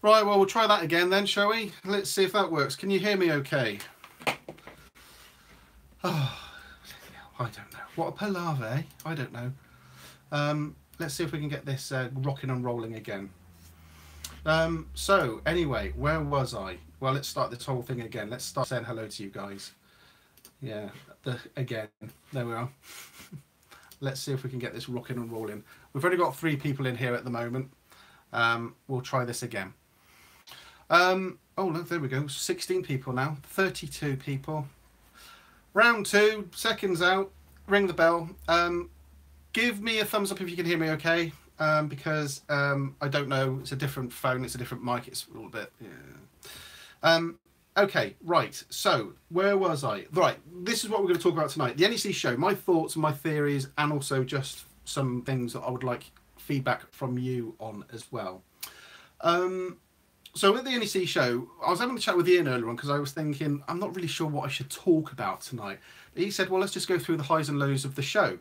Right, well, we'll try that again then, shall we? Let's see if that works. Can you hear me okay? Oh, I don't know. What a palaver, eh? I don't know. Let's see if we can get this rocking and rolling again. So, anyway, where was I? Well, let's start this whole thing again. Let's start saying hello to you guys. Yeah, again. There we are. Let's see if we can get this rocking and rolling. We've only got 3 people in here at the moment. We'll try this again. Oh, look, there we go. 16 people now. 32 people. Round 2, seconds out. Ring the bell. Give me a thumbs up if you can hear me okay. Because I don't know. It's a different phone. It's a different mic. It's a little bit... Yeah. Okay, right. So, where was I? Right, this is what we're going to talk about tonight. The NEC show. My thoughts and my theories, and also just some things that I would like feedback from you on as well. So with the NEC show, I was having a chat with Ian earlier on because I was thinking, I'm not really sure what I should talk about tonight. But he said, well, let's just go through the highs and lows of the show.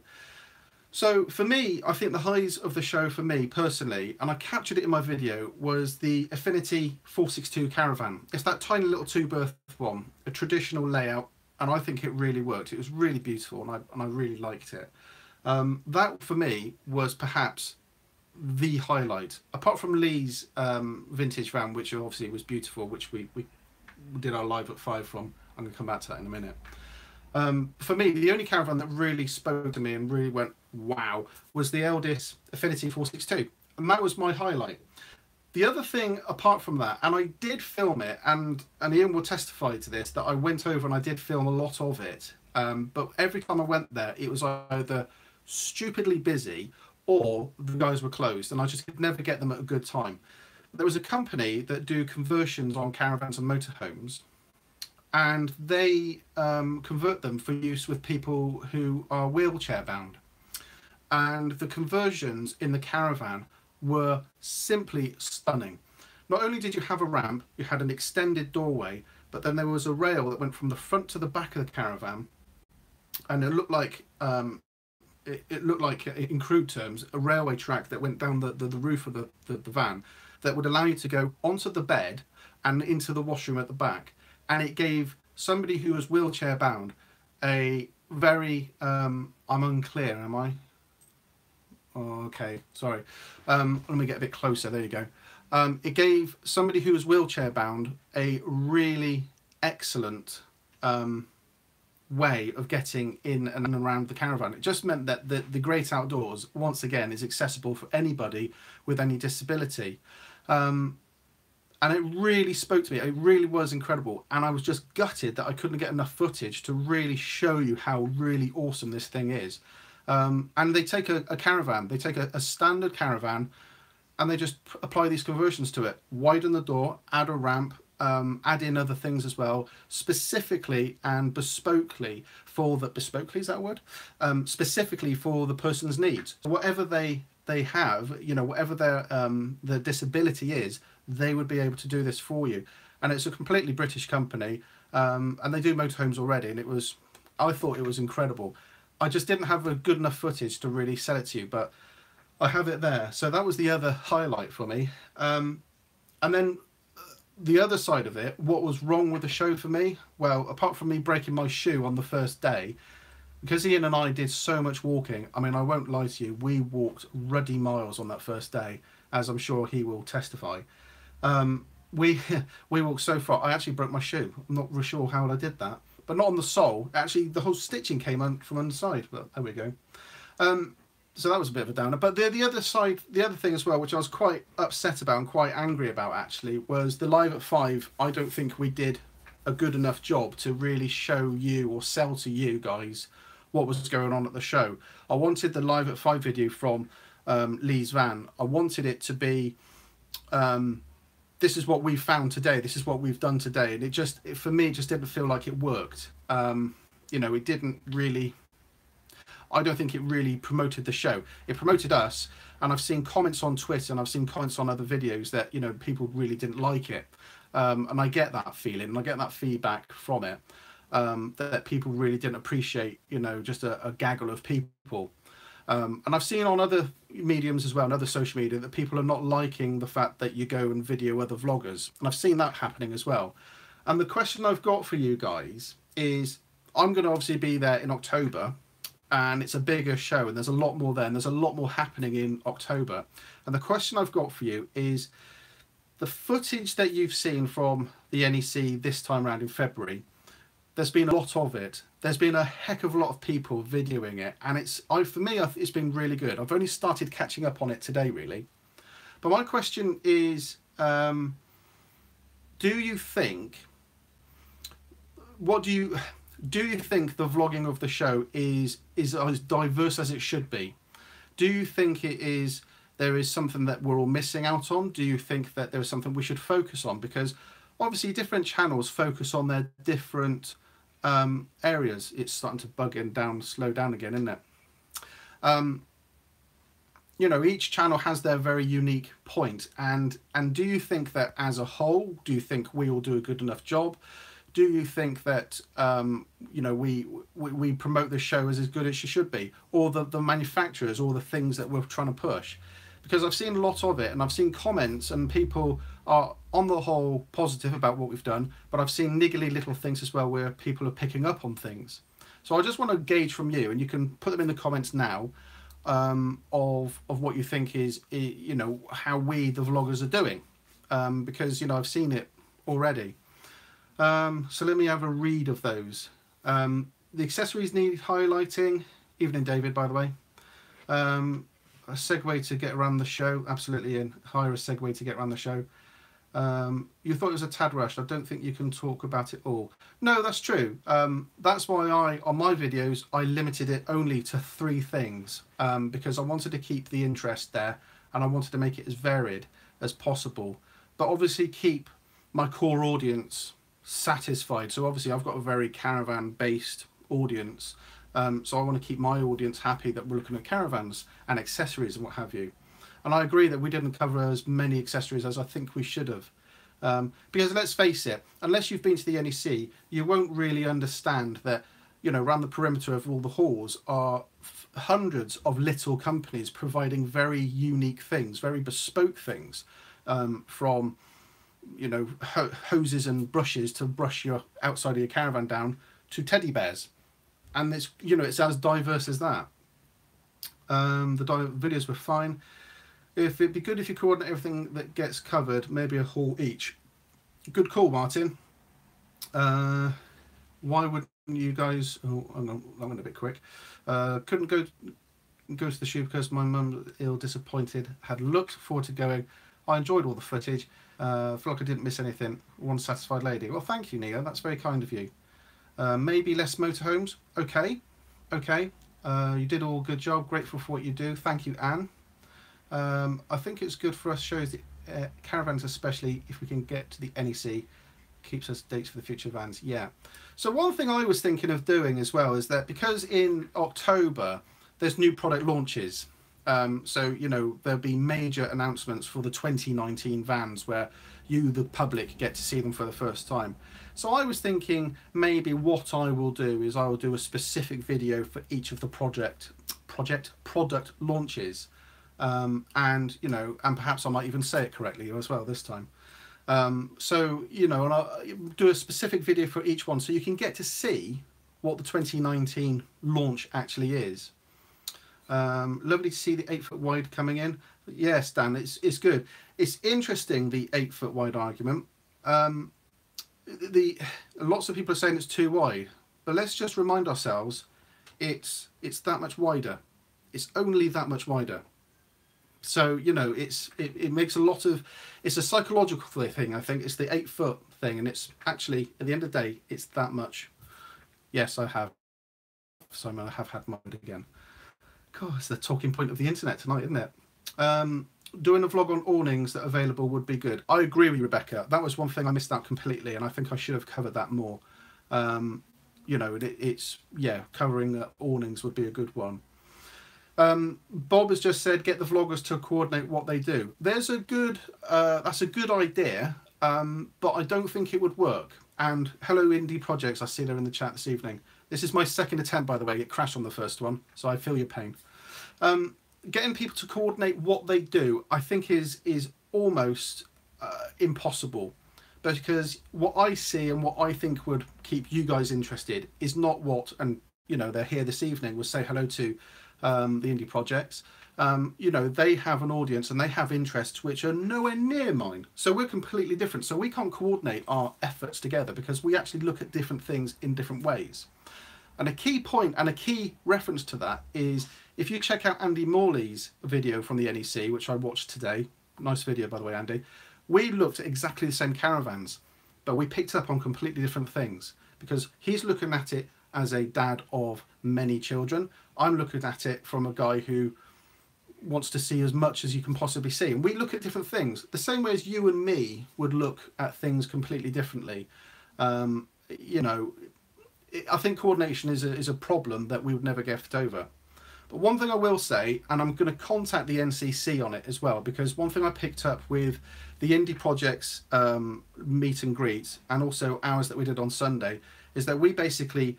So for me, I think the highs of the show for me personally, and I captured it in my video, was the Affinity 462 Caravan. It's that tiny little 2-berth one, a traditional layout, and I think it really worked. It was really beautiful, and I really liked it. That for me was perhaps the highlight, apart from Lee's vintage van, which obviously was beautiful, which we did our live at 5 from. I'm going to come back to that in a minute. For me, the only caravan that really spoke to me and really went wow was the Eldis Affinity 462, and that was my highlight. The other thing apart from that, and I did film it, and Ian will testify to this, that I went over and I did film a lot of it, but every time I went there it was either stupidly busy or the guys were closed, and I just could never get them at a good time. There was a company that do conversions on caravans and motorhomes, and they convert them for use with people who are wheelchair bound. And the conversions in the caravan were simply stunning. Not only did you have a ramp, you had an extended doorway, but then there was a rail that went from the front to the back of the caravan, and it looked like in crude terms, a railway track that went down the roof of the van that would allow you to go onto the bed and into the washroom at the back. And it gave somebody who was wheelchair bound a very, I'm unclear, am I? Oh, okay, sorry. Let me get a bit closer, there you go. It gave somebody who was wheelchair bound a really excellent way of getting in and around the caravan. It just meant that the great outdoors, once again, is accessible for anybody with any disability. And it really spoke to me. It really was incredible. And I was just gutted that I couldn't get enough footage to really show you how really awesome this thing is. And they take a caravan, they take a standard caravan, and they just apply these conversions to it. Widen the door, add a ramp, add in other things as well, specifically and bespokely for the... Bespokely, is that a word? Specifically for the person's needs. So whatever they have, you know, whatever their disability is, they would be able to do this for you. And it's a completely British company, and they do motorhomes already, and I thought it was incredible. I just didn't have a good enough footage to really sell it to you, but I have it there. So that was the other highlight for me. And then the other side of it, what was wrong with the show for me? Well, apart from me breaking my shoe on the first day, because Ian and I did so much walking, I mean, I won't lie to you, we walked ruddy miles on that first day, as I'm sure he will testify. We walked so far, I actually broke my shoe. I'm not really sure how I did that, but not on the sole. Actually, the whole stitching came from underside, but there we go. So that was a bit of a downer. But the other side, the other thing as well, which I was quite upset about and quite angry about actually, was the live at 5. I don't think we did a good enough job to really show you or sell to you guys what was going on at the show. I wanted the live at 5 video from Lee's van. I wanted it to be, this is what we found today, this is what we've done today, and for me, it just didn't feel like it worked. You know, it didn't really, I don't think it really promoted the show. It promoted us, and I've seen comments on Twitter and I've seen comments on other videos that, you know, people really didn't like it. And I get that feeling, and I get that feedback from it, that people really didn't appreciate, you know, just a gaggle of people. And I've seen on other mediums as well and other social media that people are not liking the fact that you go and video other vloggers, and I've seen that happening as well. And the question I've got for you guys is, I'm going to obviously be there in October, and it's a bigger show and there's a lot more there and there's a lot more happening in October. And the question I've got for you is, the footage that you've seen from the NEC this time around in February, there's been a lot of it. There's been a heck of a lot of people videoing it, and for me, it's been really good. I've only started catching up on it today, really. But my question is, do you think the vlogging of the show is as diverse as it should be? Do you think there is something that we're all missing out on? Do you think that there is something we should focus on? Because obviously different channels focus on their different areas. It's starting to slow down again, isn't it? You know, each channel has their very unique point. And do you think that as a whole, do you think we all do a good enough job? Do you think that you know, we promote the show as good as it should be, or the manufacturers, or the things that we're trying to push? Because I've seen a lot of it, and I've seen comments, and people are on the whole positive about what we've done, but I've seen niggly little things as well where people are picking up on things. So I just want to gauge from you, and you can put them in the comments now, of what you think is, you know, how we the vloggers are doing, because, you know, I've seen it already. So let me have a read of those. The accessories need highlighting. Evening, David, by the way. A segue to get around the show. Absolutely in. Hire a segue to get around the show. You thought it was a tad rushed. I don't think you can talk about it all. No, that's true. That's why on my videos, I limited it only to 3 things, because I wanted to keep the interest there, and I wanted to make it as varied as possible, but obviously keep my core audience satisfied. So obviously I've got a very caravan based audience, so I want to keep my audience happy that we're looking at caravans and accessories and what have you. And I agree that we didn't cover as many accessories as I think we should have, because let's face it, unless you've been to the NEC, you won't really understand that, you know, around the perimeter of all the halls are hundreds of little companies providing very unique things, very bespoke things, from, you know, hoses and brushes to brush your outside of your caravan down, to teddy bears. And it's, you know, it's as diverse as that. The videos were fine. It'd be good if you coordinate everything that gets covered, maybe a haul each. Good call, Martin. Why wouldn't you guys... Oh, I went a bit quick. Couldn't go to the shoot because my mum was ill, disappointed. Had looked forward to going. I enjoyed all the footage. Feel like I didn't miss anything. One satisfied lady. Well, thank you, Neo. That's very kind of you. Maybe less motorhomes. Okay. You did all good job. Grateful for what you do. Thank you, Anne. I think it's good for us shows the caravans, especially if we can get to the NEC. Keeps us dates for the future vans. Yeah. So one thing I was thinking of doing as well is that because in October there's new product launches. So, you know, there'll be major announcements for the 2019 vans where you, the public, get to see them for the first time. So I was thinking maybe what I will do is I will do a specific video for each of the product launches. And, you know, and perhaps I might even say it correctly as well this time. So, you know, and I'll do a specific video for each one so you can get to see what the 2019 launch actually is. Lovely to see the 8-foot wide coming in. Yes, Dan, it's good. It's interesting, the 8-foot wide argument. Lots of people are saying it's too wide, but let's just remind ourselves, it's that much wider. It's only that much wider. So, you know, it makes a lot of, it's a psychological thing. I think it's the 8-foot thing, and it's actually, at the end of the day, it's that much. Yes, I have, Simon, I have had mine again. God, it's the talking point of the internet tonight, isn't it? Doing a vlog on awnings that are available would be good. I agree with you, Rebecca. That was one thing I missed out completely, and I think I should have covered that more. You know, it's yeah, covering awnings would be a good one. Bob has just said, get the vloggers to coordinate what they do. There's a good, that's a good idea, but I don't think it would work. And hello, Indie Projects. I see they're in the chat this evening. This is my second attempt, by the way. It crashed on the first one, so I feel your pain. getting people to coordinate what they do, I think is almost impossible, because what I see and what I think would keep you guys interested is not what, and you know, they're here this evening, we'll say hello to the indie projects. You know, they have an audience and they have interests which are nowhere near mine, so we're completely different, so we can't coordinate our efforts together because we actually look at different things in different ways. And a key point and a key reference to that is, if you check out Andy Morley's video from the NEC, which I watched today, nice video by the way, Andy, we looked at exactly the same caravans, but we picked up on completely different things, because he's looking at it as a dad of many children. I'm looking at it from a guy who wants to see as much as you can possibly see. And we look at different things, the same way as you and me would look at things completely differently. You know, I think coordination is a problem that we would never get over. But one thing I will say, and I'm going to contact the NCC on it as well, because one thing I picked up with the indie projects meet and greet, and also ours that we did on Sunday, is that we basically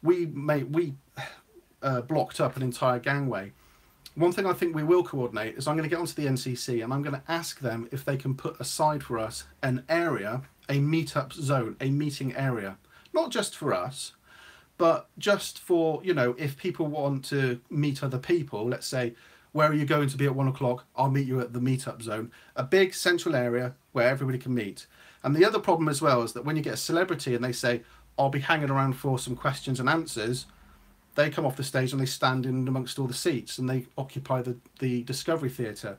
blocked up an entire gangway. One thing I think we will coordinate is I'm going to get onto the NCC and I'm going to ask them if they can put aside for us an area, a meetup zone, a meeting area, not just for us, but just for, you know, if people want to meet other people, let's say, where are you going to be at 1 o'clock? I'll meet you at the meetup zone, a big central area where everybody can meet. And the other problem as well is that when you get a celebrity and they say, I'll be hanging around for some questions and answers, they come off the stage and they stand in amongst all the seats and they occupy the Discovery Theatre.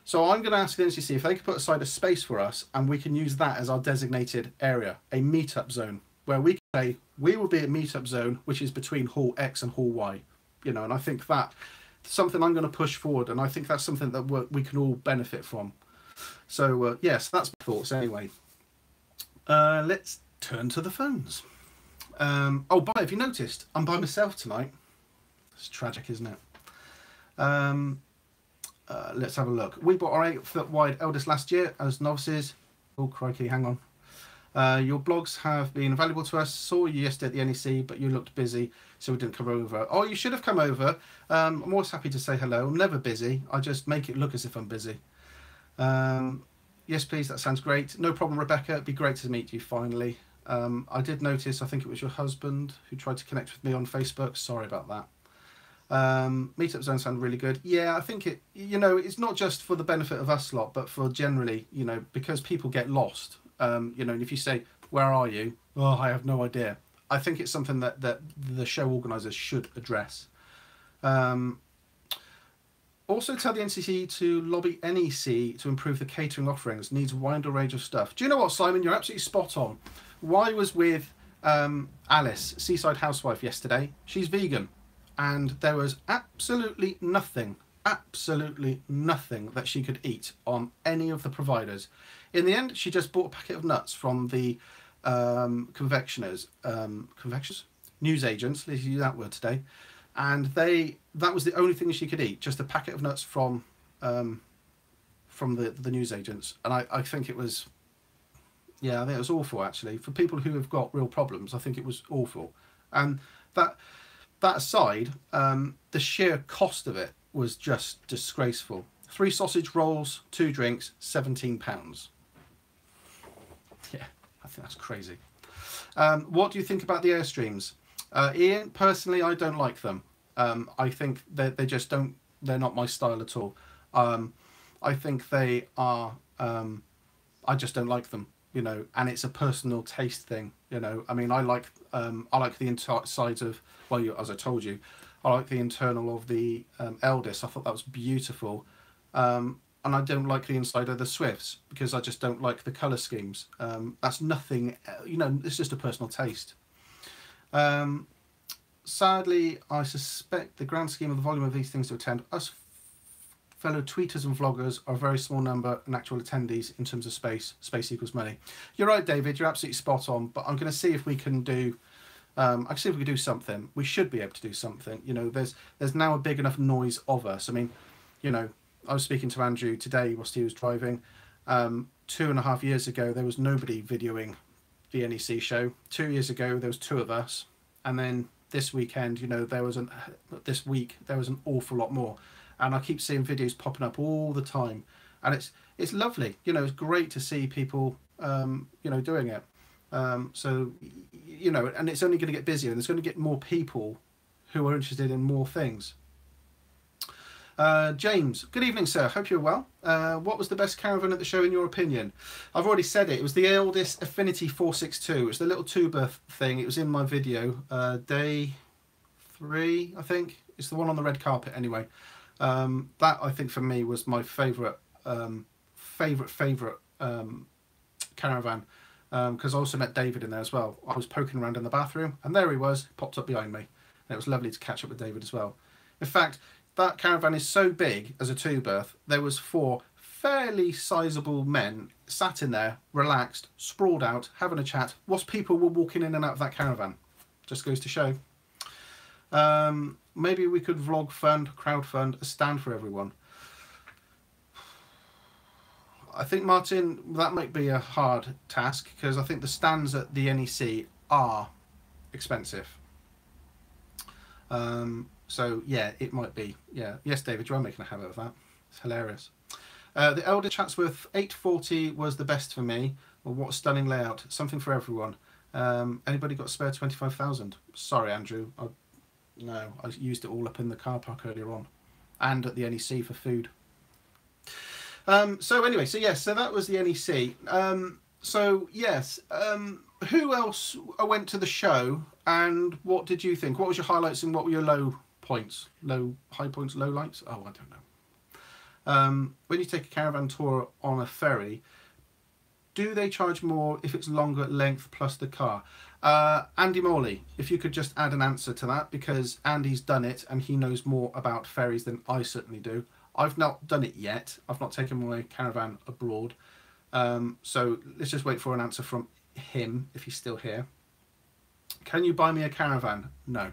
So I'm going to ask the NCC if they could put aside a space for us and we can use that as our designated area, a meetup zone, where we can say we will be at meetup zone, which is between Hall X and Hall Y. You know, and I think that's something I'm going to push forward, and I think that's something that we can all benefit from. So yes, that's my thoughts anyway. Let's turn to the phones. Oh, have you noticed? I'm by myself tonight. It's tragic, isn't it? Let's have a look. We bought our 8-foot wide eldest last year as novices. Oh, crikey, hang on. Your blogs have been valuable to us. Saw you yesterday at the NEC, but you looked busy, so we didn't come over. Oh, you should have come over. I'm always happy to say hello. I'm never busy. I just make it look as if I'm busy. Yes, please. That sounds great. No problem, Rebecca. It'd be great to meet you finally. I did notice, I think it was your husband who tried to connect with me on Facebook. Sorry about that. Meetup zone sound really good. Yeah, I think it, you know, it's not just for the benefit of us lot, but for generally, you know, because people get lost. You know, and if you say, where are you? Oh, I have no idea. I think it's something that the show organisers should address. Also tell the NCC to lobby NEC to improve the catering offerings. Needs a wider range of stuff. Do you know what, Simon? You're absolutely spot on. I was with Alice, Seaside Housewife, yesterday. She's vegan. And there was absolutely nothing that she could eat on any of the providers. In the end, she just bought a packet of nuts from the confectioners, newsagents, let's use that word today, and that was the only thing she could eat, just a packet of nuts from the newsagents. And I think it was, yeah, I think it was awful actually. For people who have got real problems, I think it was awful. And that aside, the sheer cost of it was just disgraceful. 3 sausage rolls, 2 drinks, £17. Yeah, I think that's crazy. What do you think about the Airstreams? Ian, personally, I don't like them. I think they just don't, they're not my style at all. I think they are, I just don't like them, you know, and it's a personal taste thing, you know. I mean, I like the entire sides of, well, as I told you, I like the internal of the eldest. I thought that was beautiful. And I don't like the inside of the Swifts because I just don't like the colour schemes. That's nothing, you know, it's just a personal taste. Sadly, I suspect the grand scheme of the volume of these things to attend, us fellow tweeters and vloggers are a very small number in actual attendees in terms of space. Space equals money. You're right, David, you're absolutely spot on, but I'm going to see if we can do, I can see if we can do something. We should be able to do something. You know, there's now a big enough noise of us. I mean, you know, I was speaking to Andrew today whilst he was driving. 2.5 years ago, there was nobody videoing the NEC show. 2 years ago, there was 2 of us. And then this weekend, you know, this week, there was an awful lot more. and I keep seeing videos popping up all the time, and it's lovely. You know, it's great to see people you know, doing it. So you know, and it's only going to get busier, and there's going to get more people who are interested in more things. James, good evening, sir. Hope you're well. What was the best caravan at the show in your opinion? I've already said it. It was the Eldest Affinity 462. It's the little two-berth thing. It was in my video. Day 3, I think. It's the one on the red carpet anyway. That, I think, for me, was my favourite caravan. Because I also met David in there as well. I was poking around in the bathroom, and there he was, popped up behind me. And it was lovely to catch up with David as well. In fact, that caravan is so big as a two-berth, there was 4 fairly sizable men sat in there, relaxed, sprawled out, having a chat, whilst people were walking in and out of that caravan. Just goes to show. Maybe we could crowdfund a stand for everyone. I think, Martin, that might be a hard task, because I think the stands at the NEC are expensive. So yeah, it might be. Yeah, yes, David, you are making a habit of that. It's hilarious. The Elder Chatsworth 840 was the best for me. Well, what a stunning layout! Something for everyone. Anybody got a spare 25,000? Sorry, Andrew. No, I used it all up in the car park earlier on, and at the NEC for food. So anyway, so yes, so that was the NEC. So yes, who else went to the show, and what did you think? What was your highlights and what were your low points? High points, low lights? Oh, I don't know. When you take a caravan tour on a ferry, do they charge more if it's longer length plus the car? Andy Morley, if you could just add an answer to that, because Andy's done it and he knows more about ferries than I certainly do. I've not done it yet. I've not taken my caravan abroad. So let's just wait for an answer from him if he's still here. Can you buy me a caravan? No.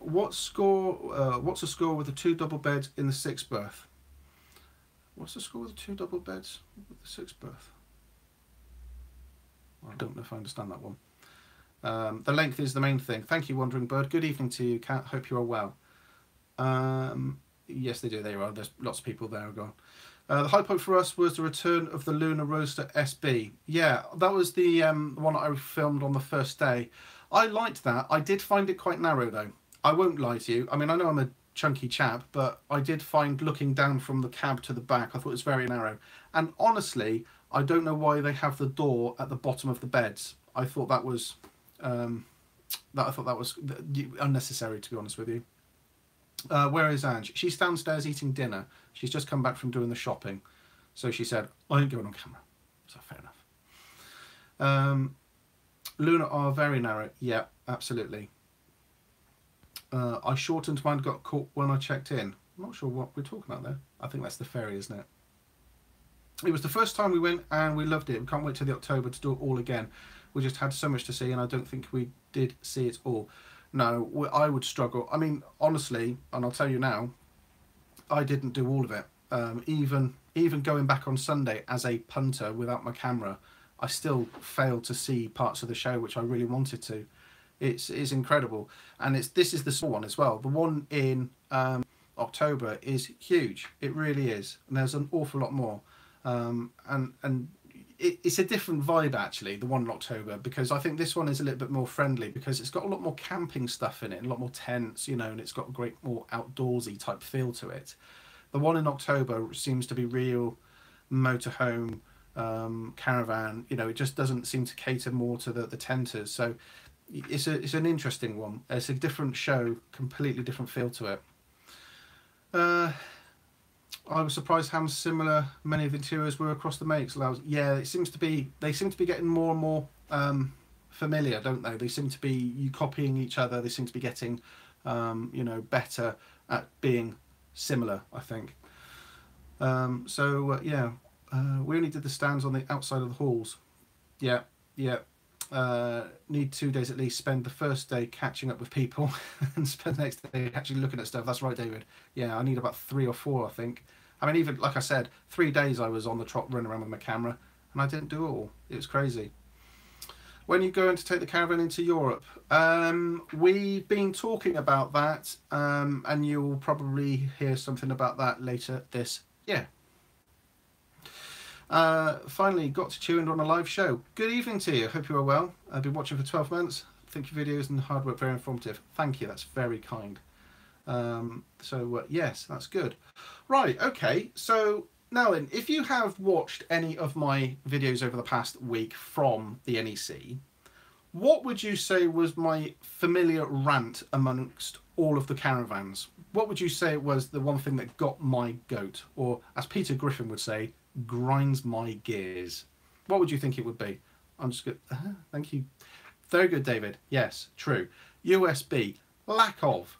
What's a score with the 2 double beds in the 6 berth? What's the score with the 2 double beds with the 6 berth? I don't know if I understand that one. The length is the main thing. Thank you, Wandering Bird. Good evening to you, Kat. Hope you are well. Yes, they do. There you are. There's lots of people there who are gone. The high point for us was the return of the Lunar Roadster SB. Yeah, that was the one I filmed on the first day. I liked that. I did find it quite narrow, though. I won't lie to you. I mean, I know I'm a chunky chap, but I did find looking down from the cab to the back, I thought it was very narrow. And honestly, I don't know why they have the door at the bottom of the beds. I thought that was unnecessary, to be honest with you. Where is Ange? She's downstairs eating dinner. She's just come back from doing the shopping. So she said, I ain't going on camera. So fair enough. Luna are very narrow. Yeah, absolutely. I shortened mine, got caught when I checked in. I'm not sure what we're talking about there. I think that's the ferry, isn't it? It was the first time we went and we loved it. We can't wait till the October to do it all again. We just had so much to see and I don't think we did see it all. No, I would struggle. I mean, honestly, and I'll tell you now, I didn't do all of it. Even going back on Sunday as a punter without my camera, I still failed to see parts of the show which I really wanted to. It's incredible, and this is the small one as well. The one in October is huge. It really is, and there's an awful lot more. And it's a different vibe actually, the one in October, because I think this one is a little bit more friendly because it's got a lot more camping stuff in it, and a lot more tents, you know, and it's got a great more outdoorsy type feel to it. The one in October seems to be real motorhome, caravan, you know, it just doesn't seem to cater more to the tenters. So it's an interesting one. It's a different show, completely different feel to it. I was surprised how similar many of the interiors were across the makes. Yeah, they seem to be getting more and more familiar, don't they? They seem to be copying each other. They seem to be getting you know, better at being similar, I think. Yeah, we only did the stands on the outside of the halls. Yeah. Need 2 days at least. Spend the first day catching up with people and spend the next day actually looking at stuff. That's right, David. Yeah, I need about 3 or 4, I think. I mean, even like I said, 3 days I was on the trot running around with my camera and I didn't do it all. It was crazy. When you going to take the caravan into Europe? We've been talking about that, and you'll probably hear something about that later this year. Finally, got to tune in on a live show. Good evening to you. Hope you are well. I've been watching for 12 months. I think your videos and hard work very informative. Thank you. That's very kind. Yes, that's good. Right. Okay. So now then, if you have watched any of my videos over the past week from the NEC, what would you say was my familiar rant amongst all of the caravans? What would you say was the one thing that got my goat, or as Peter Griffin would say, grinds my gears? What would you think it would be? I'm just good. Thank you. Very good, David. Yes, true. USB, lack of.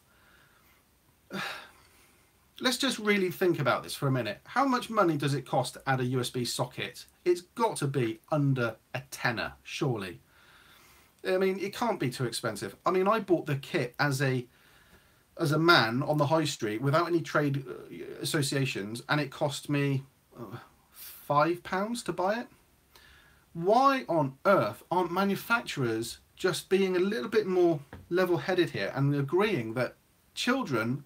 Let's just really think about this for a minute. How much money does it cost to add a USB socket? It's got to be under a tenner, surely. I mean, it can't be too expensive. I mean, I bought the kit as a man on the high street without any trade associations, and it cost me £5 to buy it. Why on earth aren't manufacturers just being a little bit more level-headed here and agreeing that children,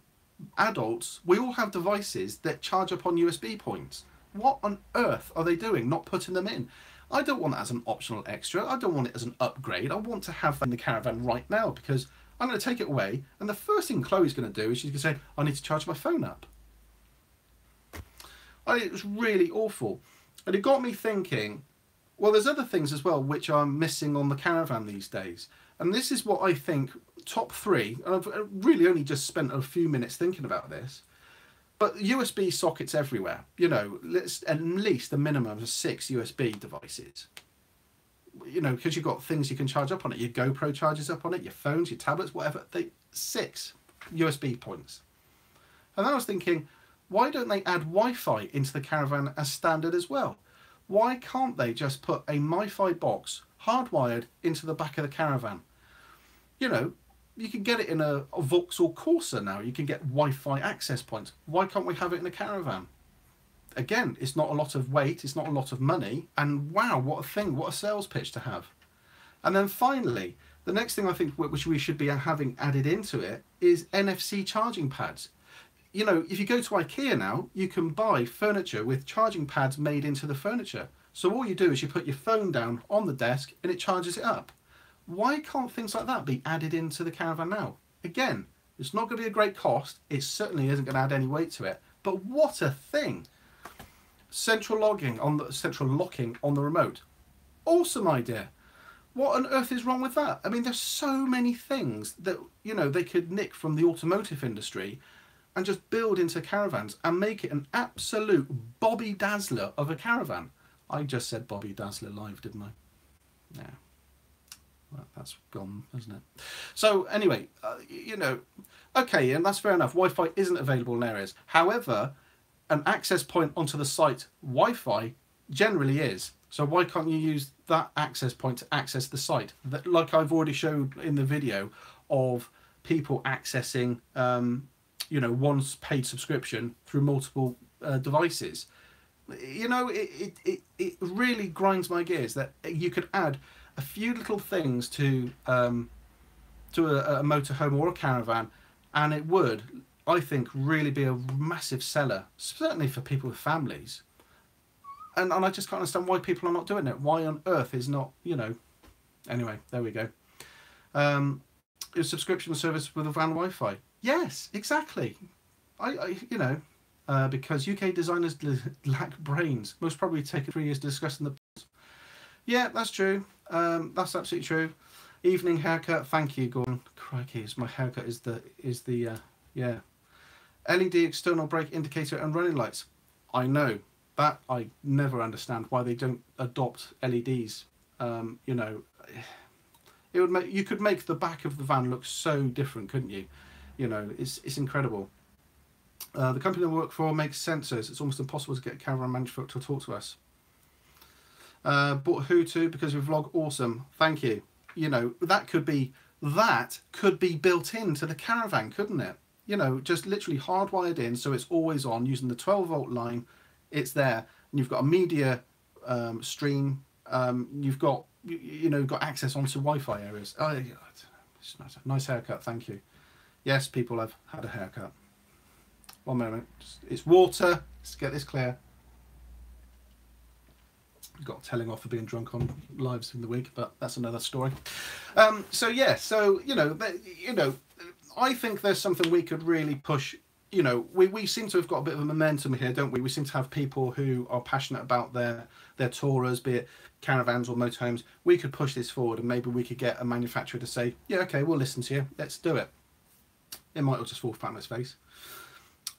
adults, we all have devices that charge up on USB points? What on earth are they doing not putting them in? I don't want it as an optional extra. I don't want it as an upgrade. I want to have that in the caravan right now, because I'm going to take it away, and the first thing Chloe's going to do is she's going to say, I need to charge my phone up. It was really awful. And it got me thinking, well, there's other things as well which are missing on the caravan these days. And this is what I think, top three, and I've really only just spent a few minutes thinking about this, but USB sockets everywhere. You know, let's at least a minimum of 6 USB devices. You know, because you've got things you can charge up on it. Your GoPro charges up on it, your phones, your tablets, whatever. 6 USB points. And then I was thinking, why don't they add Wi-Fi into the caravan as standard as well? Why can't they just put a Mi-Fi box hardwired into the back of the caravan? You know, you can get it in a Vauxhall Corsa now. You can get Wi-Fi access points. Why can't we have it in a caravan? Again, it's not a lot of weight, it's not a lot of money, and wow, what a thing, what a sales pitch to have. And then finally, the next thing I think which we should be having added into it is NFC charging pads. You know, if you go to IKEA now, you can buy furniture with charging pads made into the furniture. So all you do is you put your phone down on the desk and it charges it up. Why can't things like that be added into the caravan now? Again, it's not going to be a great cost. It certainly isn't going to add any weight to it. But what a thing! Central locking on the remote. Awesome idea. What on earth is wrong with that? I mean, there's so many things that, you know, they could nick from the automotive industry and just build into caravans and make it an absolute Bobby Dazzler of a caravan. I just said Bobby Dazzler live, didn't I? Yeah. Well, that's gone, isn't it? So anyway, you know, okay, and that's fair enough. Wi-Fi isn't available in areas. However, an access point onto the site, Wi-Fi, generally is. So why can't you use that access point to access the site? That, like I've already showed in the video of people accessing, you know, one's paid subscription through multiple devices. You know, it really grinds my gears that you could add a few little things to a motorhome or a caravan, and it would, I think, really be a massive seller, certainly for people with families. And I just can't understand why people are not doing it. Why on earth is not, you know... Anyway, there we go. A subscription service with a van Wi-Fi. Yes, exactly. You know, because UK designers lack brains. Most probably take 3 years discussing the... Yeah, that's true. That's absolutely true. Evening haircut. Thank you, Gordon. Crikey, my haircut is the yeah. LED external brake indicator and running lights. I know that. I never understand why they don't adopt LEDs. You know, it would make, you could make the back of the van look so different, couldn't you? You know, it's incredible. The company I work for makes sensors. It's almost impossible to get a caravan manufacturer to talk to us. Bought Hutu because we vlog awesome. Thank you. You know, that could be built into the caravan, couldn't it? You know, just literally hardwired in, so it's always on using the 12-volt line. It's there, and you've got a media stream. You've got you know, got access onto Wi-Fi areas. Oh, yeah, it's nice haircut, thank you. Yes, people have had a haircut. One moment, it's water. Let's get this clear. Got telling off for being drunk on lives in the week, but that's another story. So yeah, so you know, I think there's something we could really push. You know, we seem to have got a bit of a momentum here, don't we? We seem to have people who are passionate about their tourers, be it caravans or motorhomes. We could push this forward, and maybe we could get a manufacturer to say, yeah, okay, we'll listen to you. Let's do it. It might all just fall flat on its face.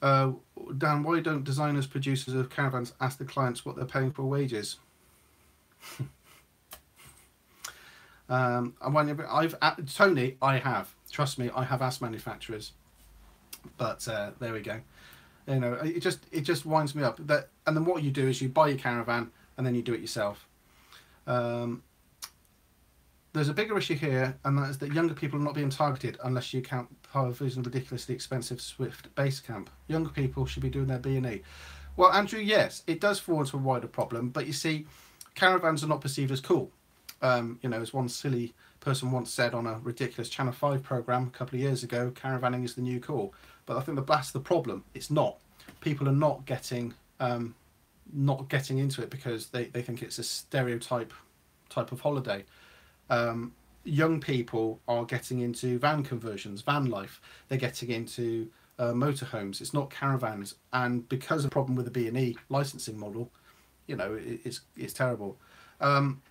Dan, why don't designers, producers of caravans ask the clients what they're paying for wages? Tony, I have. Trust me, I have asked manufacturers. But there we go. You know, it just winds me up. That, and then what you do is you buy your caravan and then you do it yourself. There's a bigger issue here, and that is that younger people are not being targeted unless you count Parvi's ridiculously expensive Swift base camp. Younger people should be doing their B&E. Well, Andrew, yes, it does fall into a wider problem, but you see, caravans are not perceived as cool. You know, as one silly person once said on a ridiculous Channel 5 programme a couple of years ago, caravanning is the new cool. But I think that's the problem. It's not. People are not getting into it because they think it's a stereotype type of holiday. Young people are getting into van conversions, van life. They're getting into motorhomes. It's not caravans. And because of the problem with the B&E licensing model, you know, it's terrible. Ian,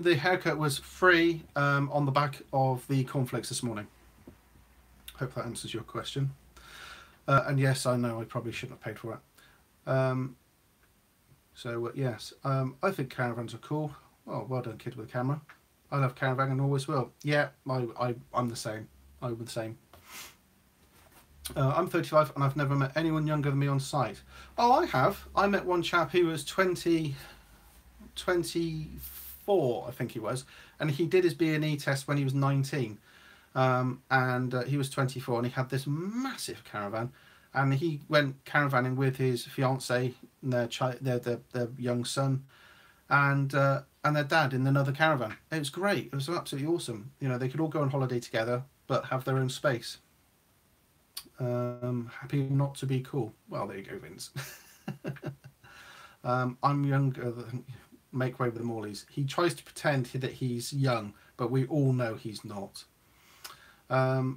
the haircut was free on the back of the cornflakes this morning. Hope that answers your question. And yes, I know I probably shouldn't have paid for it. Yes, I think caravans are cool. Oh, well done, kid with a camera. I love caravan and always will. Yeah, I'm the same. I'm the same. I'm 35 and I've never met anyone younger than me on site. Oh, I have. I met one chap who was 24, I think he was, and he did his B&E test when he was 19. He was 24 and he had this massive caravan, and he went caravanning with his fiance and their young son, and their dad in another caravan. It was great. It was absolutely awesome. You know, they could all go on holiday together but have their own space. Happy not to be cool. Well, there you go, Vince. I'm younger than make way with the Morleys. He tries to pretend that he's young, but we all know he's not.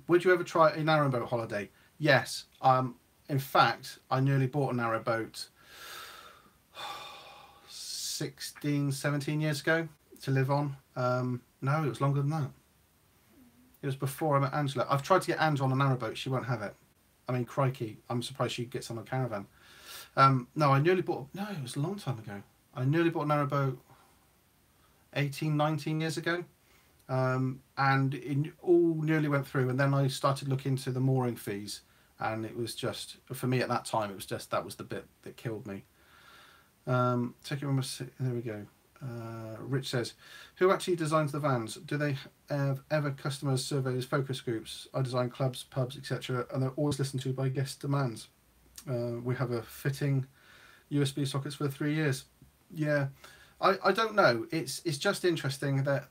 Would you ever try a narrowboat holiday? Yes. In fact, I nearly bought a narrowboat 16, 17 years ago to live on. No, it was longer than that. It was before I met Angela. I've tried to get Angela on a narrowboat. She won't have it. I mean, crikey, I'm surprised she gets on a caravan. No, I nearly bought... No, it was a long time ago. I nearly bought a narrowboat 18, 19 years ago. And it all nearly went through. And then I started looking into the mooring fees. And it was just... For me at that time, it was just... That was the bit that killed me. Take it from there we go. Rich says, who actually designs the vans? Do they have ever customers, surveys, focus groups? I design clubs, pubs, etc. and they're always listened to by guest demands. We have a fitting USB sockets for 3 years. Yeah, I don't know. It's just interesting that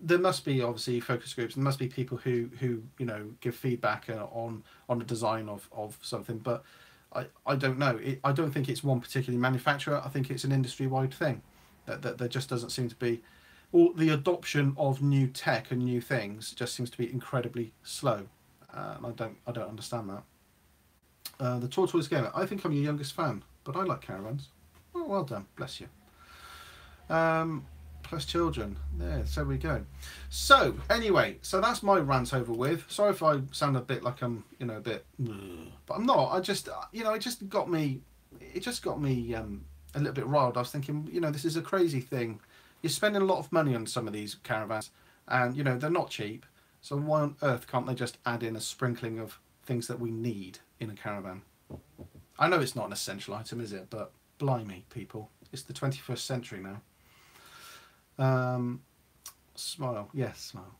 there must be obviously focus groups. There must be people who you know give feedback on the design of something, but I don't know. I don't think it's one particular manufacturer. I think it's an industry-wide thing. That there just doesn't seem to be... Or the adoption of new tech and new things just seems to be incredibly slow. I don't understand that. The Tortoise Gamer. I think I'm your youngest fan, but I like caravans. Oh, well done. Bless you. Plus children. There, so we go. So anyway, so that's my rant over with. Sorry if I sound a bit like I'm, you know, a bit, but I'm not. I just, you know, it just got me a little bit riled. I was thinking, you know, this is a crazy thing. You're spending a lot of money on some of these caravans, and you know they're not cheap. So why on earth can't they just add in a sprinkling of things that we need in a caravan? I know it's not an essential item, is it? But blimey, people, it's the 21st century now. Smile, yes, smile.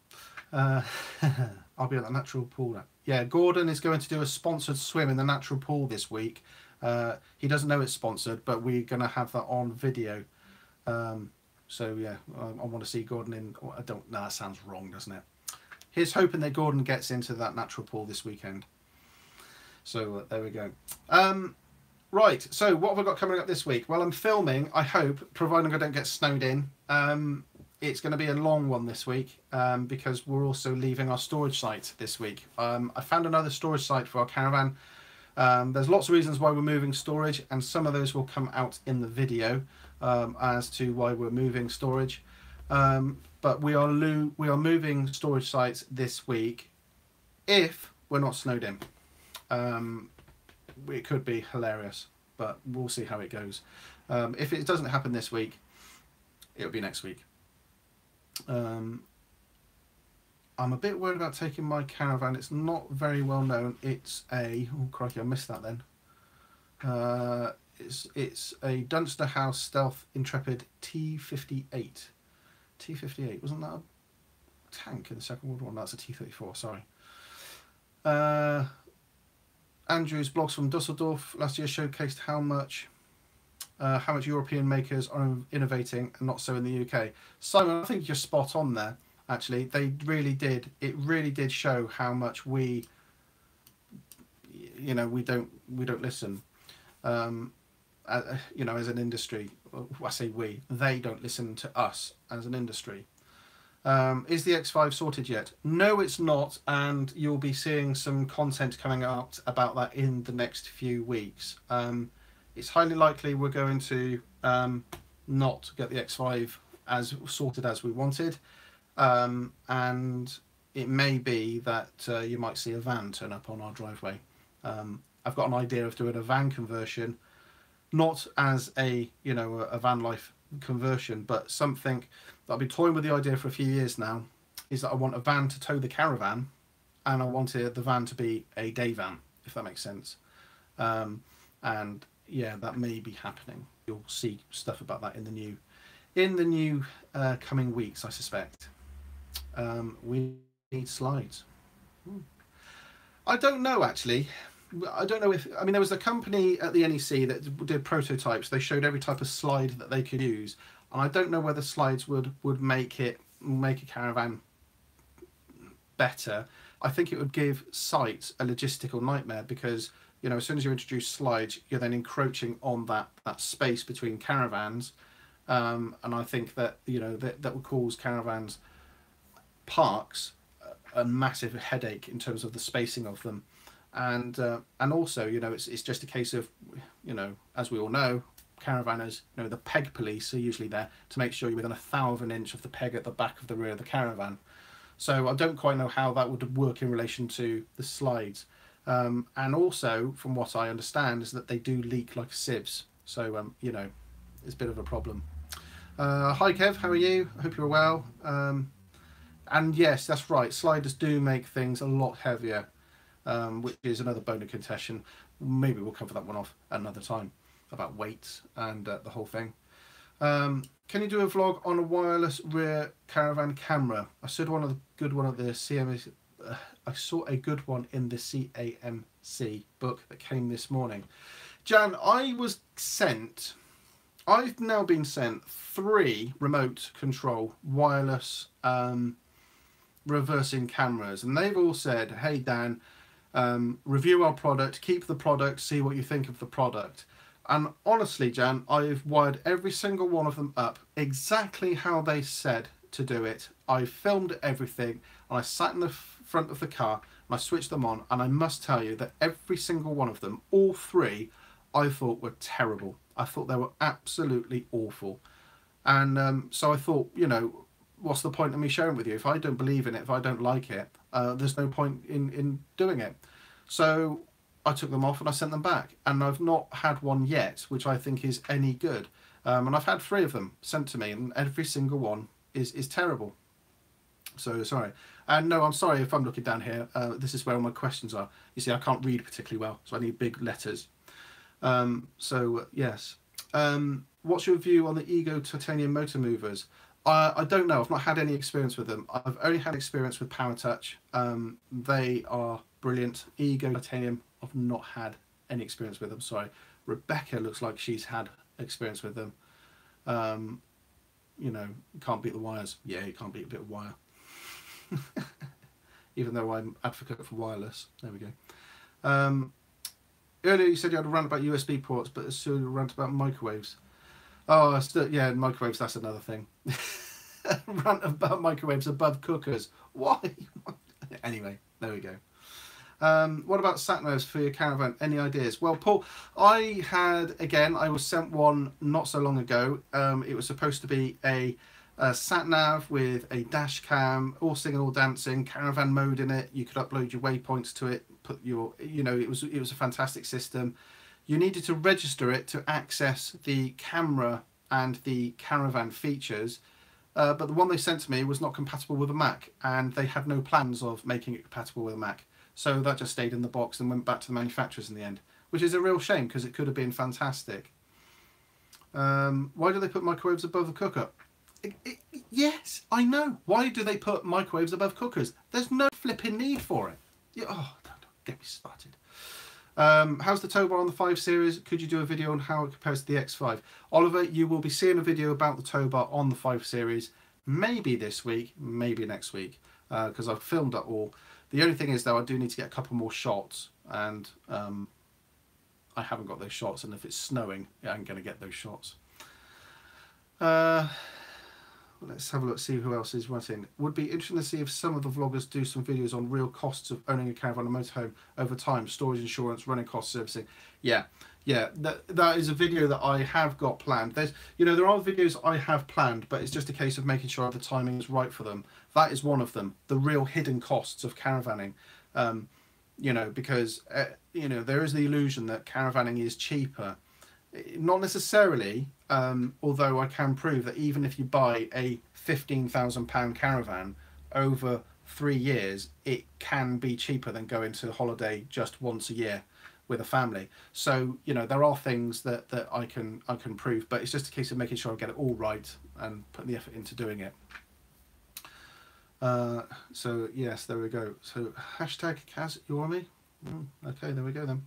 I'll be at the natural pool now. Yeah, Gordon is going to do a sponsored swim in the natural pool this week. He doesn't know it's sponsored, but we're going to have that on video. So yeah, I want to see Gordon in. I don't. No, that sounds wrong, doesn't it? Here's hoping that Gordon gets into that natural pool this weekend. So there we go. Right, so what have I got coming up this week? Well, I'm filming, I hope, providing I don't get snowed in. It's going to be a long one this week because we're also leaving our storage site this week. I found another storage site for our caravan. There's lots of reasons why we're moving storage, and some of those will come out in the video as to why we're moving storage. But we are moving storage sites this week if we're not snowed in. It could be hilarious, but we'll see how it goes. If it doesn't happen this week, it'll be next week. I'm a bit worried about taking my caravan. It's not very well known. It's a... Oh, crikey, I missed that then. It's a Dunster House Stealth Intrepid T58. T58, wasn't that a tank in the Second World War? No, that's a T34, sorry. Andrew's blogs from Dusseldorf last year showcased how much European makers are innovating, and not so in the UK. Simon, I think you're spot on there. Actually, they really did. It really did show how much we don't listen. As an industry, I say we. They don't listen to us as an industry. Is the X5 sorted yet? No, it's not, and you'll be seeing some content coming out about that in the next few weeks. It's highly likely we're going to not get the X5 as sorted as we wanted, and it may be that you might see a van turn up on our driveway. I've got an idea of doing a van conversion, not as a van life conversion, but something that I've been toying with the idea for a few years now, is that I want a van to tow the caravan, and I wanted the van to be a day van, if that makes sense. And yeah, that may be happening. You'll see stuff about that in the new coming weeks, I suspect. We need slides. I don't know, actually. I don't know if... I mean, there was a company at the NEC that did prototypes. They showed every type of slide that they could use. And I don't know whether slides would make a caravan better. I think it would give sites a logistical nightmare because, as soon as you introduce slides, you're then encroaching on that space between caravans. And I think that, that would cause caravans parks a massive headache in terms of the spacing of them. And also, it's just a case of, as we all know, caravanners, the peg police are usually there to make sure you're within 1/1000 inch of the peg at the back of the rear of the caravan. So I don't quite know how that would work in relation to the slides. And also, from what I understand, is that they do leak like sieves. So, it's a bit of a problem. Hi Kev, how are you? I hope you're well. And yes, that's right, sliders do make things a lot heavier. Which is another bone of contention. Maybe we'll cover that one off another time about weights and the whole thing. Can you do a vlog on a wireless rear caravan camera? I saw one of the good one at the CMC. I saw a good one in the CAMC book that came this morning. Jan, I've now been sent 3 remote control wireless reversing cameras, and they've all said, hey Dan, review our product, keep the product, see what you think of the product. And honestly, Jan, I've wired every single one of them up exactly how they said to do it. I filmed everything, and I sat in the front of the car and I switched them on, and I must tell you that every single one of them, all 3, I thought were terrible. I thought they were absolutely awful. And so I thought, what's the point of me sharing with you? If I don't believe in it, if I don't like it, there's no point in doing it. So I took them off and I sent them back, and I've not had one yet which I think is any good. And I've had 3 of them sent to me, and every single one is terrible. So sorry. And no, I'm sorry if I'm looking down here. This is where all my questions are. You see, I can't read particularly well, so I need big letters. Yes. What's your view on the Ego titanium motor movers? I don't know. I've not had any experience with them. I've only had experience with Power Touch. They are brilliant. Ego titanium, I've not had any experience with them. Sorry. Rebecca looks like she's had experience with them. you know, you can't beat the wires. Yeah, you can't beat a bit of wire. Even though I'm advocate for wireless. There we go. Earlier you said you had a rant about USB ports, but it's still a rant about microwaves. Oh, yeah, microwaves, that's another thing. Rant about microwaves above cookers. Why? Anyway, there we go. What about sat navs for your caravan? Any ideas? Well, Paul, I was sent one not so long ago. It was supposed to be a sat nav with a dash cam, all singing, all dancing, caravan mode in it. You could upload your waypoints to it, put your, you know, it was a fantastic system. You needed to register it to access the camera and the caravan features. But the one they sent to me was not compatible with a Mac, and they had no plans of making it compatible with a Mac. So that just stayed in the box and went back to the manufacturers in the end, which is a real shame because it could have been fantastic. Why do they put microwaves above the cooker? Yes, I know. Why do they put microwaves above cookers? There's no flipping need for it. Yeah, oh, don't get me started. How's the tow bar on the 5 Series? Could you do a video on how it compares to the X5? Oliver, you will be seeing a video about the tow bar on the 5 Series, maybe this week, maybe next week, because I've filmed it all. The only thing is, though, I do need to get a couple more shots, and I haven't got those shots, and if it's snowing, yeah, I'm going to get those shots. Let's have a look, see who else is writing. Would be interesting to see if some of the vloggers do some videos on real costs of owning a caravan and motorhome over time, storage, insurance, running costs, servicing. Yeah, that is a video that I have got planned. There are videos I have planned, but it's just a case of making sure the timing is right for them. That is one of them, the real hidden costs of caravanning. Because there is the illusion that caravanning is cheaper. Not necessarily, although I can prove that even if you buy a £15,000 caravan over 3 years, it can be cheaper than going to holiday just once a year with a family. So there are things that I can prove, but it's just a case of making sure I get it all right and putting the effort into doing it. So yes, there we go. So hashtag Kaz, you want me? Okay, there we go then.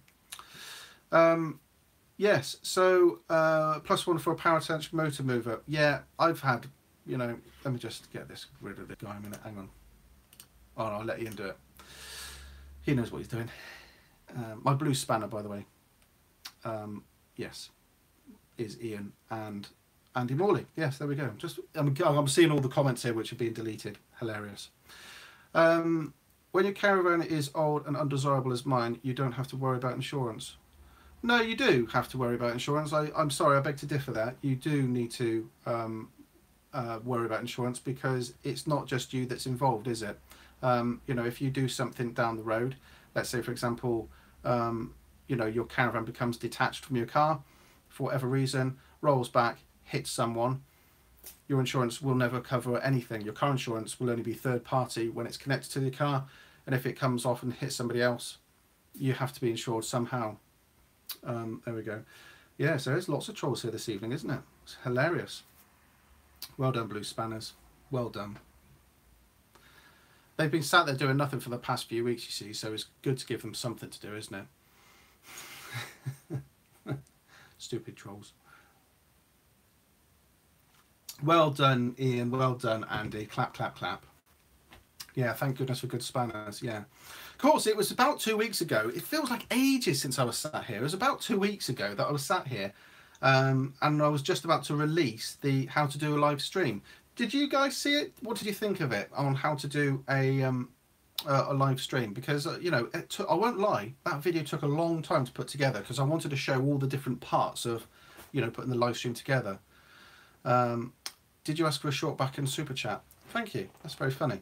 Yes, so +1 for a power attached motor mover. Yeah, I've had, let me just get rid of this guy a minute. Hang on. Oh, no, I'll let Ian do it. He knows what he's doing. My blue spanner, by the way, yes, is Ian and Andy Morley. Yes, there we go. I'm seeing all the comments here which are being deleted. Hilarious. When your caravan is old and undesirable as mine, you don't have to worry about insurance. No, you do have to worry about insurance. I'm sorry, I beg to differ there. You do need to worry about insurance because it's not just you that's involved, is it? If you do something down the road, let's say, for example, your caravan becomes detached from your car for whatever reason, rolls back, hits someone, your insurance will never cover anything. Your car insurance will only be third party when it's connected to the car, and if it comes off and hits somebody else, you have to be insured somehow. There we go. Yeah, so there's lots of trolls here this evening, isn't it? It's hilarious. Well done, Blue Spanners. Well done. They've been sat there doing nothing for the past few weeks, you see, so it's good to give them something to do, isn't it? Stupid trolls. Well done, Ian. Well done, Andy. Clap, clap, clap. Yeah, thank goodness for good spanners. Yeah. Of course, it was about 2 weeks ago. It feels like ages since I was sat here. It was about 2 weeks ago that I was sat here, and I was just about to release the how to do a live stream. Did you guys see it? What did you think of it on how to do a live stream? Because I won't lie, that video took a long time to put together because I wanted to show all the different parts of putting the live stream together. Did you ask for a short back and super chat? Thank you. That's very funny.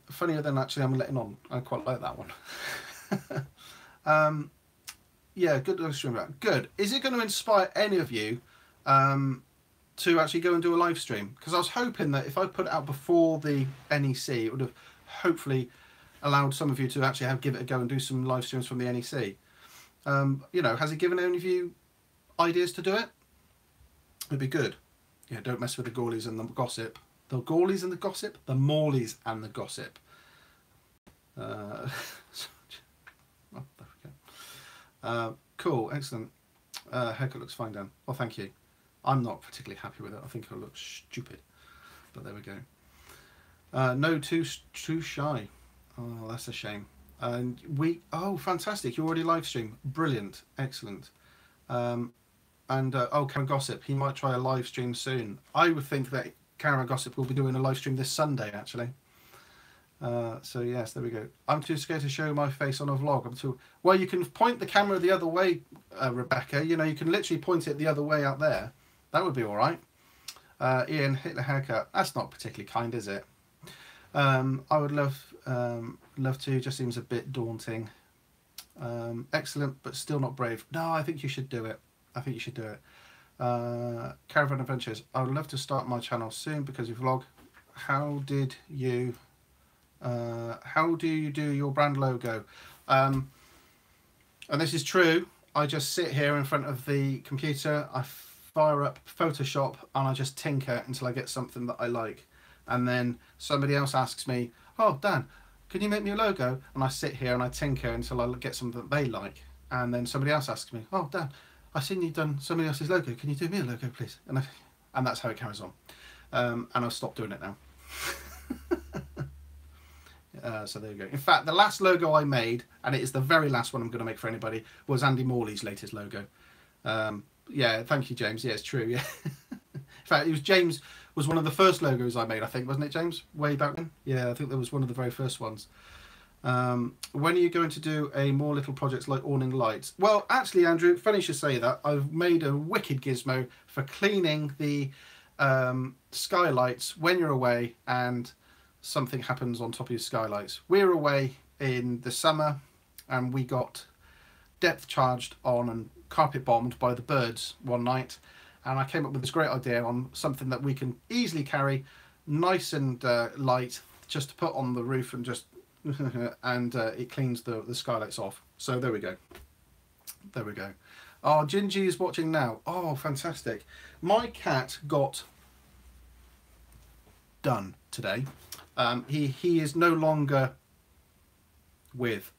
Funnier than actually I'm letting on. I quite like that one. Yeah, good live stream. Good. Is it going to inspire any of you to actually go and do a live stream? Because I was hoping that if I put it out before the NEC, it would have hopefully allowed some of you to actually give it a go and do some live streams from the NEC. Has it given any of you ideas to do it? It'd be good. Yeah, don't mess with the Gaulies and the gossip. The Gaulies and the gossip? The Morleys and the gossip. Oh, there we go. Cool, excellent. Haircut looks fine, Dan. Well, thank you. I'm not particularly happy with it. I think it'll look stupid, but there we go. No, too shy. Oh, that's a shame. And oh, fantastic! You already live stream. Brilliant, excellent. Oh, Karen Gossip, he might try a live stream soon. I would think that Karen Gossip will be doing a live stream this Sunday, actually. So yes, there we go. I'm too scared to show my face on a vlog. Well, you can point the camera the other way, Rebecca. You know, you can literally point it the other way out there. That would be all right. Ian, Hitler haircut. That's not particularly kind, is it? I would love to. Just seems a bit daunting. Excellent, but still not brave. No, I think you should do it. I think you should do it. Caravan Adventures. I would love to start my channel soon because you vlog. How do you do your brand logo? And this is true. I just sit here in front of the computer. I fire up Photoshop and I just tinker until I get something that I like. And then somebody else asks me, "Oh, Dan, can you make me a logo?" And I sit here and I tinker until I get something that they like. And then somebody else asks me, "Oh, Dan, I've seen you've done somebody else's logo. Can you do me a logo, please?" And that's how it carries on. And I've stopped doing it now. So there you go. In fact, the last logo I made, and it is the very last one I'm going to make for anybody, was Andy Morley's latest logo. Yeah, thank you, James. Yeah, it's true. Yeah. In fact, it was James was one of the first logos I made, I think, wasn't it, James? Way back then? Yeah, I think that was one of the very first ones. When are you going to do a more little projects like awning lights? Well, actually, Andrew, funny you should say that. I've made a wicked gizmo for cleaning the skylights when you're away and something happens on top of your skylights. We're away in the summer and we got depth charged on and carpet bombed by the birds one night, and I came up with this great idea on something that we can easily carry, nice and light, just to put on the roof and just and it cleans the skylights off. So there we go. There we go. Oh, Gingy is watching now. Oh, fantastic. My cat got done today. He is no longer with.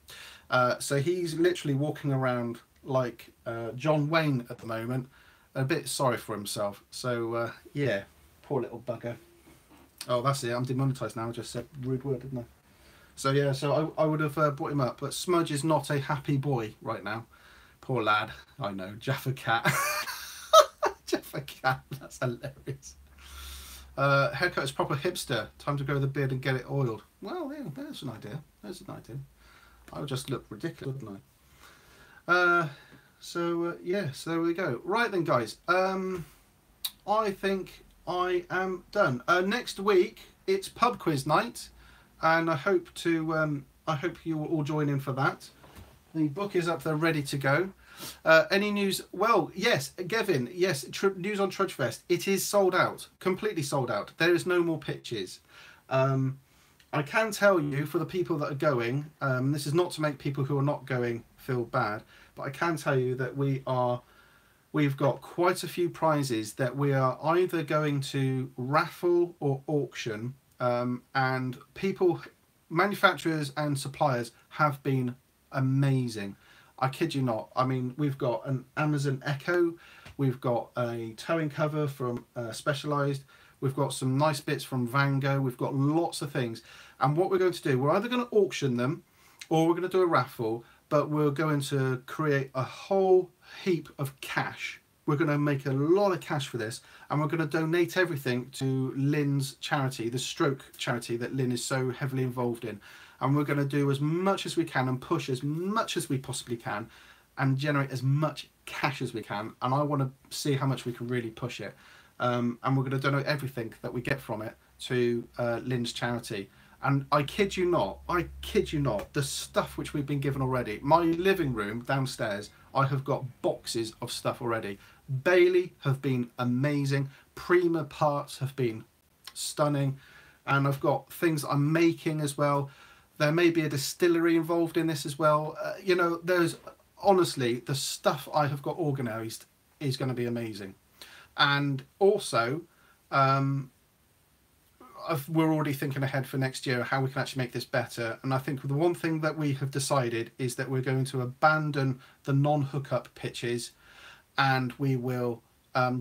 So he's literally walking around like John Wayne at the moment, a bit sorry for himself. So yeah, poor little bugger. Oh, that's it. I'm demonetised now. I just said a rude word, didn't I? So yeah, so I would have brought him up, but Smudge is not a happy boy right now. Poor lad. I know. Jaffa Cat. Jaffa Cat. That's hilarious. Haircut is proper hipster. Time to grow the beard and get it oiled. Well, yeah, there's an idea. There's an idea. I would just look ridiculous, wouldn't I? Yeah, so there we go. Right then, guys. I think I am done. Next week it's pub quiz night, and I hope you will all join in for that. The book is up there ready to go. Any news? Well, yes, Gavin, yes, news on Trudgefest. It is sold out, completely sold out. There is no more pitches. I can tell you, for the people that are going, this is not to make people who are not going feel bad, but I can tell you that we've got quite a few prizes that we are either going to raffle or auction, and manufacturers and suppliers have been amazing. I kid you not. I mean, we've got an Amazon Echo, we've got a towing cover from Specialized, we've got some nice bits from Van Gogh, we've got lots of things. And what we're going to do, we're either going to auction them or we're going to do a raffle, but we're going to create a whole heap of cash. We're going to make a lot of cash for this, and we're going to donate everything to Lynn's charity, the stroke charity that Lynn is so heavily involved in. And we're going to do as much as we can and push as much as we possibly can and generate as much cash as we can. And I want to see how much we can really push it. And we're going to donate everything that we get from it to Lynn's charity. And I kid you not, the stuff which we've been given already. My living room downstairs, I have got boxes of stuff already. Bailey have been amazing. Prima parts have been stunning. And I've got things I'm making as well. There may be a distillery involved in this as well. You know, there's honestly, the stuff I have got organised is going to be amazing. And also, we're already thinking ahead for next year how we can actually make this better. And I think the one thing that we have decided is that we're going to abandon the non-hookup pitches, and we will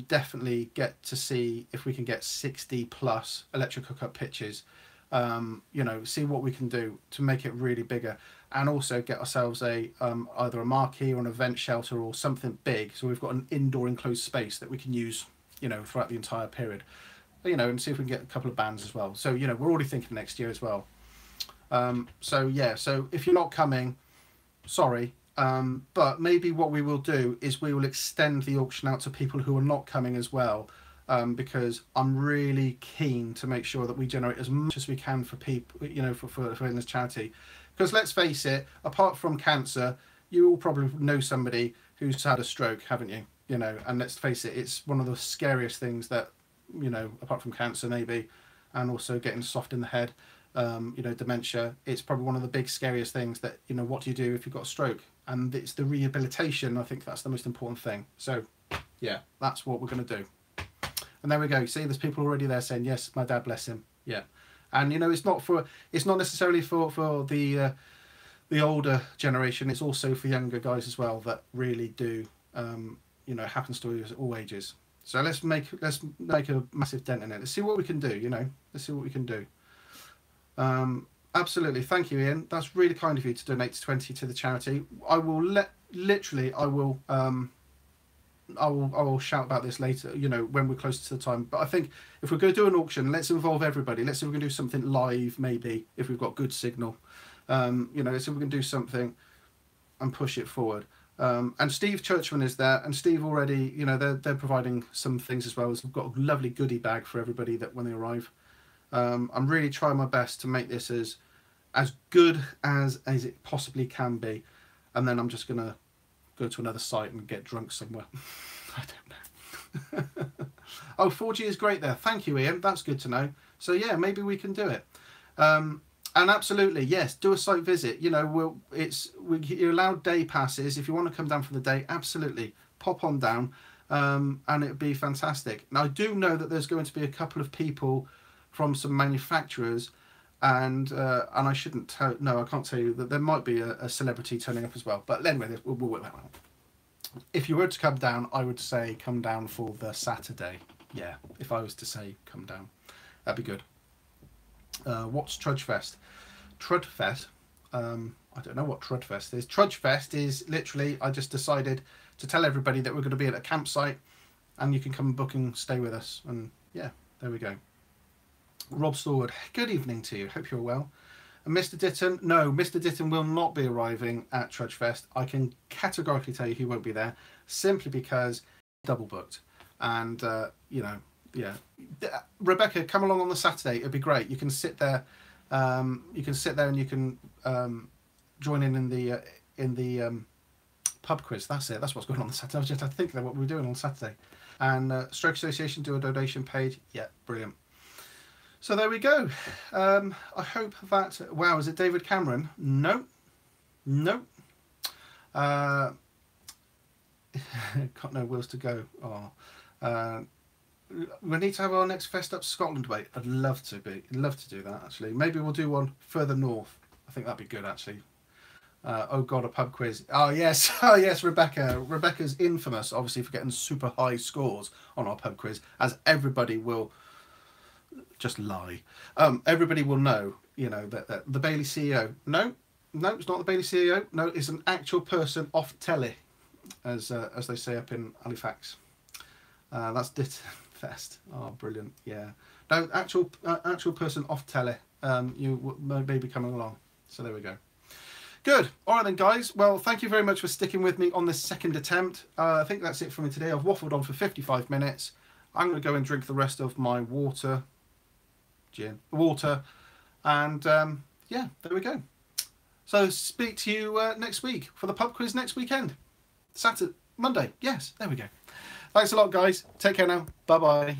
definitely get to see if we can get 60 plus electric hookup pitches. You know, see what we can do to make it really bigger, and also get ourselves a either a marquee or an event shelter or something big, so we've got an indoor enclosed space that we can use, you know, throughout the entire period. You know, and see if we can get a couple of bands as well. So, you know, we're already thinking next year as well. So yeah, so if you're not coming, sorry, but maybe what we will do is we will extend the auction out to people who are not coming as well. Because I'm really keen to make sure that we generate as much as we can for people, you know, for in this charity. Because let's face it, apart from cancer, you all probably know somebody who's had a stroke, haven't you? You know, and let's face it, it's one of the scariest things that, you know, apart from cancer maybe, and also getting soft in the head, you know, dementia. It's probably one of the big scariest things that, you know, what do you do if you've got a stroke? And it's the rehabilitation. I think that's the most important thing. So yeah, that's what we're going to do. And there we go. See, there's people already there saying, yes, my dad, bless him. Yeah. And, you know, it's not necessarily for the older generation. It's also for younger guys as well that really do, you know, happens to all ages. So let's make a massive dent in it. Let's see what we can do, you know. Let's see what we can do. Absolutely. Thank you, Ian. That's really kind of you to donate 20 to the charity. I will I will shout about this later, you know, when we're closer to the time. But I think if we're going to do an auction, let's involve everybody. Let's see if we can do something live, maybe, if we've got good signal. You know, let's see if we can do something and push it forward. And Steve Churchman is there, and Steve already, you know, they're providing some things as well. So we've got a lovely goodie bag for everybody that when they arrive. I'm really trying my best to make this as good as it possibly can be. And then I'm just going to go to another site and get drunk somewhere. I don't know. Oh, 4G is great there. Thank you, Ian. That's good to know. So yeah, maybe we can do it. And absolutely, yes, do a site visit. You know, you're allowed day passes. If you want to come down for the day, absolutely, pop on down, and it'd be fantastic. Now, I do know that there's going to be a couple of people from some manufacturers, and I shouldn't tell. No, I can't tell you that there might be a celebrity turning up as well. But anyway, we'll work that out. If you were to come down, I would say come down for the Saturday. Yeah, if I was to say come down, that'd be good. What's Trudgefest? Trudfest. I don't know what Trudfest is. Trudgefest is literally, I just decided to tell everybody that we're going to be at a campsite, and you can come and book and stay with us. And yeah, there we go. Rob Storwood, good evening to you. Hope you're well. And Mr. Ditton, no, Mr. Ditton will not be arriving at Trudgefest. I can categorically tell you he won't be there, simply because double booked. And you know, yeah, Rebecca, come along on the Saturday. It'd be great. You can sit there. You can sit there and you can join in the pub quiz. That's it. That's what's going on the Saturday. I was just thinking of what we were doing on Saturday. And Stroke Association do a donation page. Yeah, brilliant. So there we go. I hope that... Wow, is it David Cameron? No. No. Got no wheels to go. Oh. We need to have our next Fest Up Scotland debate. I'd love to do that, actually. Maybe we'll do one further north. I think that'd be good, actually. Oh God, a pub quiz. Oh yes, oh yes, Rebecca. Rebecca's infamous, obviously, for getting super high scores on our pub quiz, as everybody will just lie. Everybody will know, you know, that the Bailey CEO. No, it's not the Bailey CEO. No, it's an actual person off telly, as they say up in Halifax. That's Dit Fest. Oh, brilliant. Yeah. No, actual person off telly. You may be coming along. So there we go. Good. All right then, guys. Well, thank you very much for sticking with me on this second attempt. I think that's it for me today. I've waffled on for 55 minutes. I'm going to go and drink the rest of my water, and yeah, there we go. So speak to you next week for the pub quiz next weekend. Monday. Yes, there we go. Thanks a lot, guys. Take care now. Bye-bye.